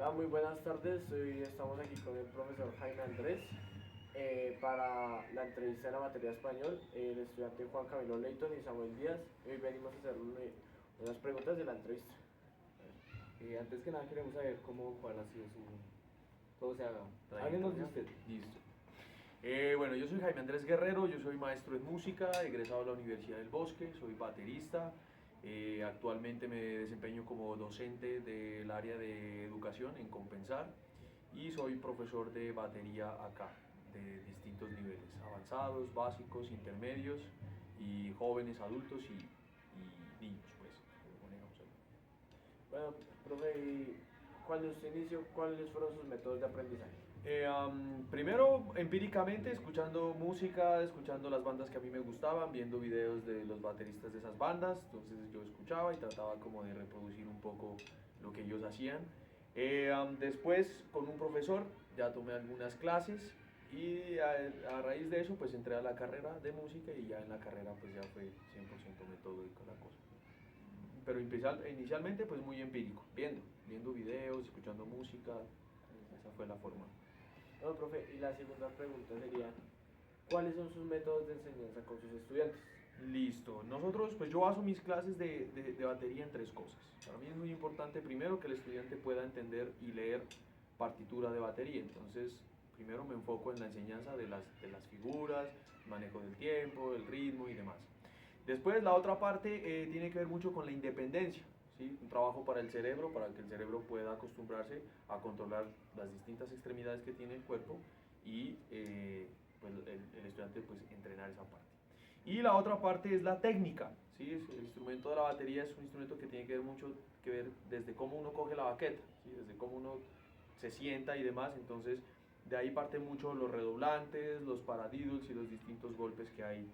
Hola, muy buenas tardes. Hoy estamos aquí con el profesor Jaime Andrés para la entrevista de la materia español, el estudiante Juan Camilo Leighton y Samuel Díaz. Hoy venimos a hacer unas preguntas de la entrevista. Antes que nada queremos saber cuál ha sido todo sea, trayectoria. háblenos de usted. Listo. Bueno, yo soy Jaime Andrés Guerrero, yo soy maestro en música, egresado de la Universidad del Bosque, soy baterista. Actualmente me desempeño como docente del área de educación en Compensar y soy profesor de batería acá, de distintos niveles, avanzados, básicos, intermedios y jóvenes, adultos y niños, pues, como manejamos ahí. Bueno, profe, ¿y cuando usted inició, cuáles fueron sus métodos de aprendizaje? Primero, empíricamente, escuchando música, escuchando las bandas que a mí me gustaban, viendo videos de los bateristas de esas bandas, entonces yo escuchaba y trataba como de reproducir un poco lo que ellos hacían. Después, con un profesor, ya tomé algunas clases y a raíz de eso, pues entré a la carrera de música y ya en la carrera pues ya fue 100% metódico la cosa. Pero inicialmente pues muy empírico, viendo videos, escuchando música, esa fue la forma. Bueno, profe, y la segunda pregunta sería, ¿cuáles son sus métodos de enseñanza con sus estudiantes? Listo. Nosotros, pues yo baso mis clases de batería en tres cosas. Para mí es muy importante primero que el estudiante pueda entender y leer partitura de batería. Entonces, primero me enfoco en la enseñanza de las figuras, manejo del tiempo, el ritmo y demás. Después, la otra parte tiene que ver mucho con la independencia. ¿Sí? Un trabajo para el cerebro, para que el cerebro pueda acostumbrarse a controlar las distintas extremidades que tiene el cuerpo y pues el estudiante pues entrenar esa parte. Y la otra parte es la técnica, ¿sí? El instrumento de la batería es un instrumento que tiene que ver mucho que ver desde cómo uno coge la baqueta, ¿sí? Desde cómo uno se sienta y demás, entonces de ahí parten mucho los redoblantes, los paradiddles y los distintos golpes que hay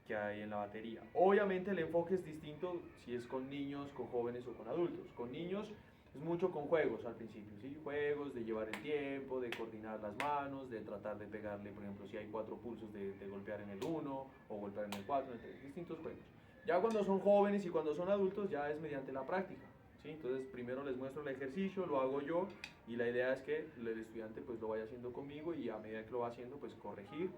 en la batería. Obviamente el enfoque es distinto si es con niños, con jóvenes o con adultos. Con niños es mucho con juegos al principio, ¿sí? Juegos de llevar el tiempo, de coordinar las manos, de tratar de pegarle, por ejemplo, si hay 4 pulsos, de golpear en el 1 o golpear en el 4, entre distintos juegos. Ya cuando son jóvenes y cuando son adultos ya es mediante la práctica, ¿sí? Entonces primero les muestro el ejercicio, lo hago yo y la idea es que el estudiante pues lo vaya haciendo conmigo y a medida que lo va haciendo pues corregir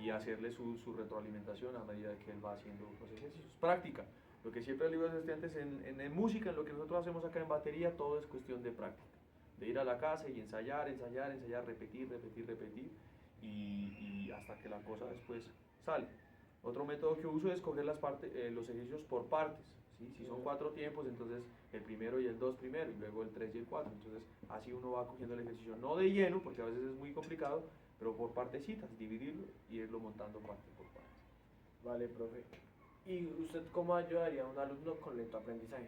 y hacerle su retroalimentación a medida que él va haciendo los ejercicios. Práctica. Lo que siempre le digo a los estudiantes en música, en lo que nosotros hacemos acá en batería, todo es cuestión de práctica. De ir a la casa y ensayar, repetir, y hasta que la cosa después sale. Otro método que uso es coger los ejercicios por partes. ¿Sí? Si son 4 tiempos, entonces el primero y el 2 primero, y luego el 3 y el 4. Entonces así uno va cogiendo el ejercicio, no de lleno, porque a veces es muy complicado, pero por partecitas, dividirlo y irlo montando parte por parte. Vale, profe. ¿Y usted cómo ayudaría a un alumno con lento aprendizaje?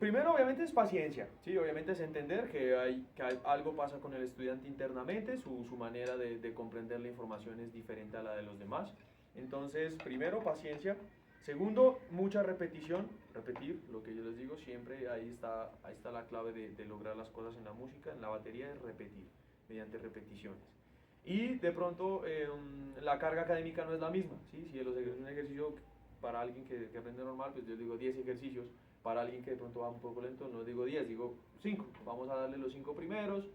Primero, obviamente, es paciencia, ¿sí? Obviamente es entender que algo pasa con el estudiante internamente, su manera de comprender la información es diferente a la de los demás. Entonces, primero, paciencia. Segundo, mucha repetición, repetir, lo que yo les digo siempre, ahí está la clave de lograr las cosas en la música, en la batería es repetir, mediante repeticiones. Y de pronto la carga académica no es la misma, ¿sí? Si un ejercicio para alguien que aprende normal, pues yo digo 10 ejercicios, para alguien que de pronto va un poco lento, no digo 10, digo 5, vamos a darle los 5 primeros,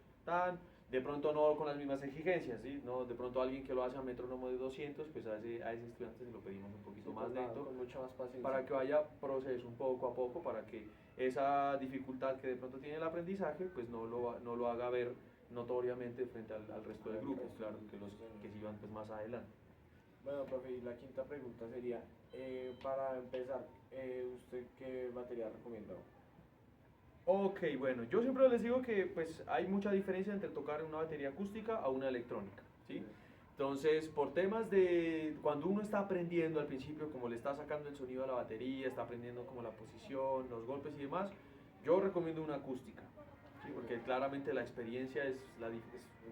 de pronto no con las mismas exigencias, ¿sí? No, de pronto alguien que lo hace a metrónomo de 200, pues a ese estudiante se lo pedimos un poquito más lento, con mucha más paciencia, para que vaya proceso un poco a poco, para que esa dificultad que de pronto tiene el aprendizaje, pues no lo haga ver notoriamente frente al resto del grupo, claro, que los que se iban pues más adelante. Bueno, profe, y la quinta pregunta sería, para empezar, ¿usted qué batería recomienda? Ok, bueno, yo siempre les digo que pues hay mucha diferencia entre tocar una batería acústica a una electrónica, ¿sí? Entonces, por temas de cuando uno está aprendiendo al principio, como le está sacando el sonido a la batería, está aprendiendo como la posición, los golpes y demás, yo recomiendo una acústica, ¿sí? Porque claramente la experiencia es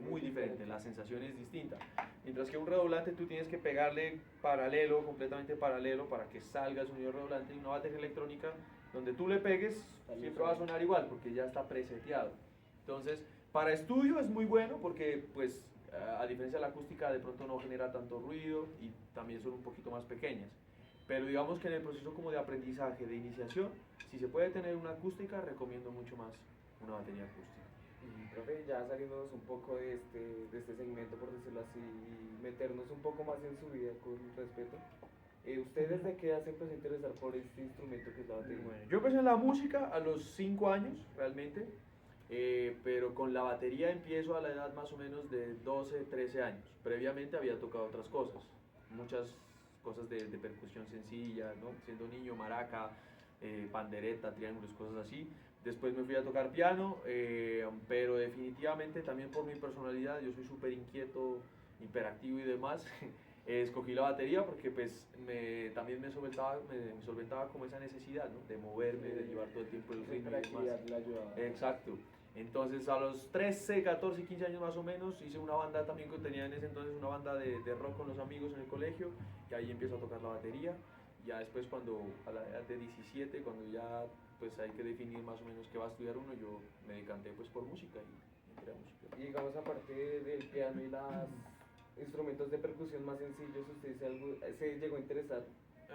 muy diferente, la sensación es distinta. Mientras que un redoblante tú tienes que pegarle paralelo, completamente paralelo, para que salga el sonido redoblante, y una batería electrónica, donde tú le pegues, siempre va a sonar igual, porque ya está preseteado. Entonces, para estudio es muy bueno, porque pues a diferencia de la acústica de pronto no genera tanto ruido y también son un poquito más pequeñas. Pero digamos que en el proceso como de aprendizaje, de iniciación, si se puede tener una acústica, recomiendo mucho más una batería acústica. Y profe, ya saliéndonos un poco de este segmento, por decirlo así, y meternos un poco más en su vida con respeto. ¿Usted desde qué edad se empezó a interesar por este instrumento que es la batería? Bueno, yo empecé en la música a los 5 años, realmente, pero con la batería empiezo a la edad más o menos de 12, 13 años. Previamente había tocado otras cosas, muchas cosas de percusión sencilla, ¿no? Siendo niño, maraca, pandereta, triángulos, cosas así. Después me fui a tocar piano, pero definitivamente también por mi personalidad, yo soy súper inquieto, hiperactivo y demás. Escogí la batería porque pues también me solventaba como esa necesidad, ¿no? De moverme, de llevar todo el tiempo el ritmo y demás. La ayudaba. Exacto. Entonces a los 13, 14, 15 años más o menos hice una banda también que tenía en ese entonces, una banda de rock con los amigos en el colegio, y ahí empiezo a tocar la batería. Ya después cuando a la edad de 17, cuando ya pues hay que definir más o menos qué va a estudiar uno, yo me decanté pues por música y entré a música. Y digamos, aparte del piano y los instrumentos de percusión más sencillos, ¿usted se llegó a interesar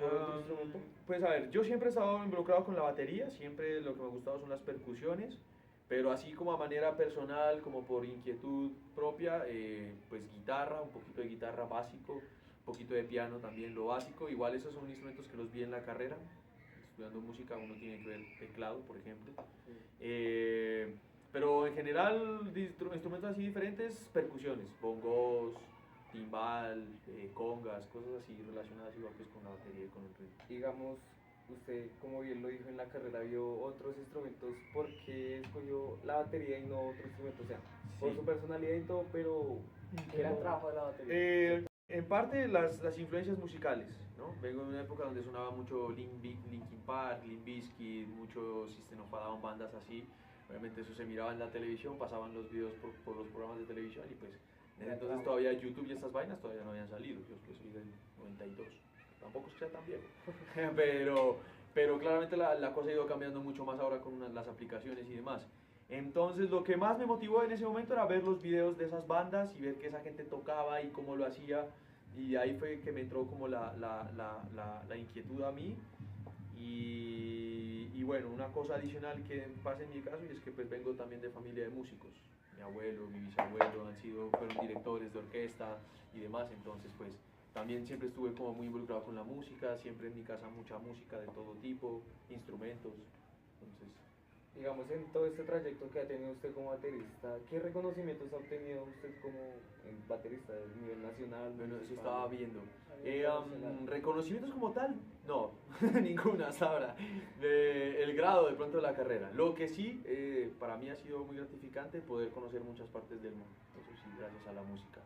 por otro instrumento? Pues a ver, yo siempre he estado involucrado con la batería, siempre lo que me ha gustado son las percusiones, pero así como a manera personal, como por inquietud propia, pues guitarra, un poquito de guitarra básico, un poquito de piano también lo básico. Igual esos son instrumentos que los vi en la carrera. Estudiando música uno tiene que ver teclado, por ejemplo. Pero en general, instrumentos así diferentes, percusiones, bongos, timbal, congas, cosas así relacionadas igual pues con la batería y con el ritmo. Digamos, usted, como bien lo dijo en la carrera, vio otros instrumentos. ¿Por qué escogió la batería y no otro instrumento? O sea, por su personalidad y todo, pero ¿Qué era el trabajo de la batería? En parte las influencias musicales, ¿no? Vengo de una época donde sonaba mucho Linkin Park, Limp Bizkit, mucho System of a Down, bandas así. Obviamente eso se miraba en la televisión, pasaban los videos por los programas de televisión y pues desde entonces todavía YouTube y estas vainas todavía no habían salido. Yo pues soy del 92, tampoco es que sea tan viejo, pero claramente la cosa ha ido cambiando mucho más ahora con las aplicaciones y demás. Entonces lo que más me motivó en ese momento era ver los videos de esas bandas y ver que esa gente tocaba y cómo lo hacía, y ahí fue que me entró como la inquietud a mí. Y bueno, una cosa adicional que pasa en mi caso y es que pues vengo también de familia de músicos. Mi abuelo, mi bisabuelo fueron directores de orquesta y demás, entonces pues también siempre estuve como muy involucrado con la música, siempre en mi casa mucha música de todo tipo, instrumentos, entonces... digamos, en todo este trayecto que ha tenido usted como baterista, ¿qué reconocimientos ha obtenido usted como baterista a nivel nacional? Bueno, eso municipal? estaba viendo. A nivel nacional. Reconocimientos como tal, no, ninguna hasta ahora. El grado de pronto de la carrera. Lo que sí, para mí ha sido muy gratificante poder conocer muchas partes del mundo. Eso sí, gracias a la música.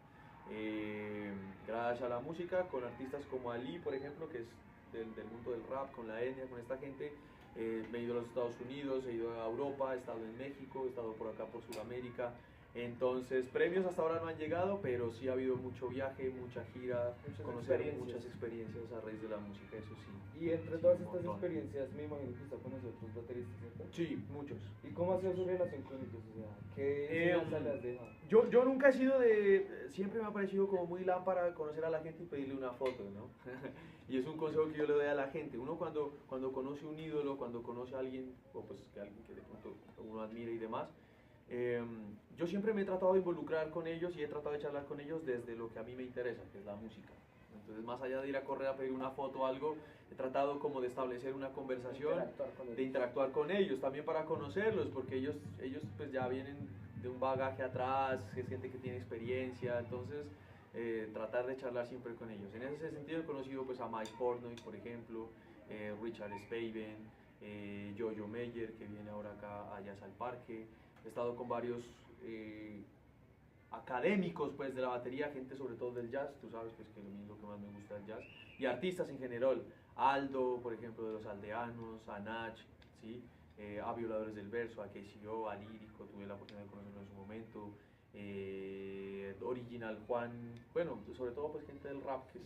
Gracias a la música, con artistas como Ali, por ejemplo, que es del mundo del rap, con la etnia, con esta gente. Me he ido a los Estados Unidos, he ido a Europa, he estado en México, he estado por acá por Sudamérica. Entonces, premios hasta ahora no han llegado, pero sí ha habido mucho viaje, mucha gira, conocer muchas experiencias a raíz de la música, eso sí. Y entre Sí, todas un estas montón. experiencias, me imagino que usted conoció a otros bateristas, ¿cierto? Sí, muchos. ¿Y cómo ha sido su relación con ellos? O sea, ¿qué enseñanza le has dejado? Yo nunca he sido siempre me ha parecido como muy lámpara conocer a la gente y pedirle una foto, ¿no? Y es un consejo que yo le doy a la gente. Uno cuando conoce un ídolo, cuando conoce a alguien, o pues que alguien que de pronto uno admira y demás, yo siempre me he tratado de involucrar con ellos y he tratado de charlar con ellos desde lo que a mí me interesa, que es la música. Entonces, más allá de ir a correr a pedir una foto o algo, he tratado como de establecer una conversación, de interactuar con ellos, también para conocerlos, porque ellos pues ya vienen de un bagaje atrás, es gente que tiene experiencia, entonces tratar de charlar siempre con ellos. En ese sentido he conocido pues a Mike Portnoy, por ejemplo, Richard Spaven, Jojo Meyer, que viene ahora acá a Jazz al Parque. He estado con varios académicos pues de la batería, gente sobre todo del jazz, tú sabes pues que a mí es lo que más me gusta del jazz, y artistas en general, Aldo, por ejemplo, de Los Aldeanos, a Nach, ¿sí? A Violadores del Verso, a KCO, a Lírico, tuve la oportunidad de conocerlo en su momento, Original Juan, bueno, sobre todo pues gente del rap, que es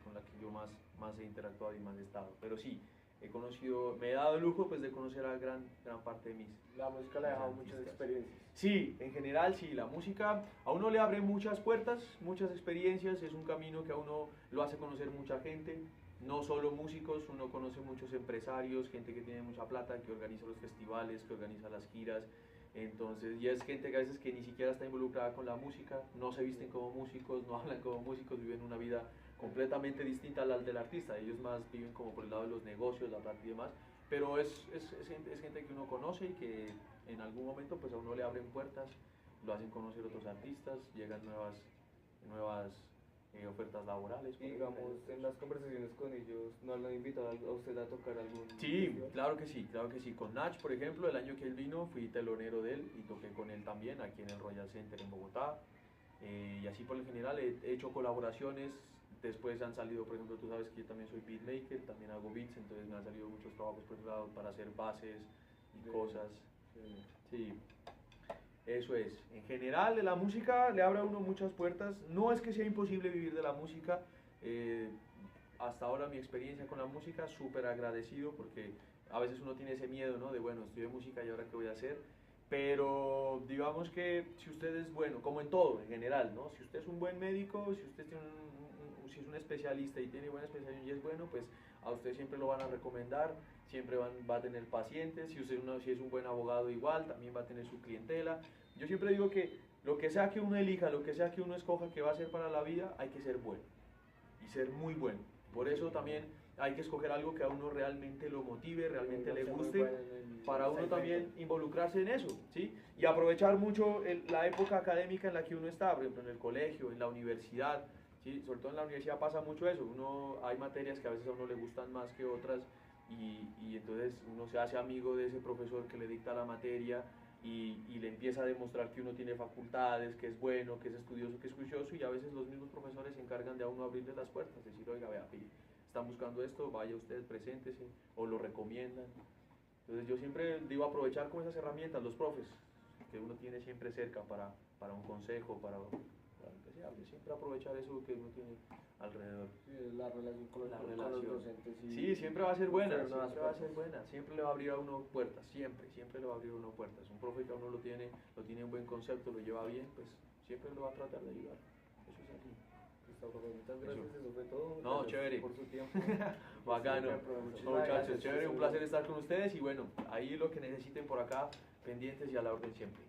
con la que yo más he interactuado y más he estado, pero sí, me he dado el lujo pues de conocer a gran parte de mis... La música le ha dejado muchas experiencias. Sí, en general sí, la música a uno le abre muchas puertas, muchas experiencias, es un camino que a uno lo hace conocer mucha gente, no solo músicos, uno conoce muchos empresarios, gente que tiene mucha plata, que organiza los festivales, que organiza las giras. Entonces, y es gente que a veces que ni siquiera está involucrada con la música, no se visten como músicos, no hablan como músicos, viven una vida completamente distinta a la del artista. Ellos más viven como por el lado de los negocios, la plata y demás. Pero es gente que uno conoce y que en algún momento pues a uno le abren puertas, lo hacen conocer otros artistas, llegan nuevas ofertas laborales. Y digamos, en las conversaciones con ellos, ¿no lo han invitado a usted a tocar algún Sí, festival? claro que sí, claro que sí. Con Nach, por ejemplo, el año que él vino fui telonero de él y toqué con él también aquí en el Royal Center en Bogotá. Y así por lo general he hecho colaboraciones. Después han salido, por ejemplo, tú sabes que yo también soy beatmaker, también hago beats, entonces me han salido muchos trabajos por ese lado para hacer bases y cosas. Sí, eso es. En general, la música le abre a uno muchas puertas. No es que sea imposible vivir de la música. Hasta ahora mi experiencia con la música, súper agradecido porque a veces uno tiene ese miedo, ¿no? De, bueno, estudié música y ahora qué voy a hacer. Pero digamos que si usted es bueno, como en todo, en general, ¿no? Si usted es un buen médico, si usted tiene si es un especialista y tiene buena especialización y es bueno, pues a usted siempre lo van a recomendar, siempre va a tener pacientes. Si es un buen abogado igual, también va a tener su clientela. Yo siempre digo que lo que sea que uno elija, lo que sea que uno escoja que va a ser para la vida, hay que ser bueno y ser muy bueno. Por eso también hay que escoger algo que a uno realmente lo motive, realmente le guste, para uno también involucrarse en eso, ¿sí? Y aprovechar mucho la época académica en la que uno está, por ejemplo, en el colegio, en la universidad, ¿sí? Sobre todo en la universidad pasa mucho eso, hay materias que a veces a uno le gustan más que otras y entonces uno se hace amigo de ese profesor que le dicta la materia y le empieza a demostrar que uno tiene facultades, que es bueno, que es estudioso, que es juicioso, y a veces los mismos profesores se encargan de a uno abrirle las puertas, decir, oiga, vea, están buscando esto, vaya usted, preséntese, o lo recomiendan. Entonces yo siempre digo aprovechar con esas herramientas, los profes, que uno tiene siempre cerca para un consejo, para lo que sea, siempre aprovechar eso que uno tiene alrededor. Sí, la relación con La con relación. los docentes. Sí, siempre va a ser buena, Pero no siempre las va a ser puertas. buena, siempre le va a abrir a uno puertas, siempre le va a abrir a uno puertas. Un profe que a uno lo tiene un buen concepto, lo lleva bien, pues siempre lo va a tratar de ayudar. Eso es así. Listo, profe, muchas gracias, eso fue todo. No, Gracias chévere. por su tiempo. Bacano. Siempre, profe, muchísimas No, muchachos, gracias. chévere, un placer estar con ustedes y bueno, ahí lo que necesiten por acá, pendientes y a la orden siempre.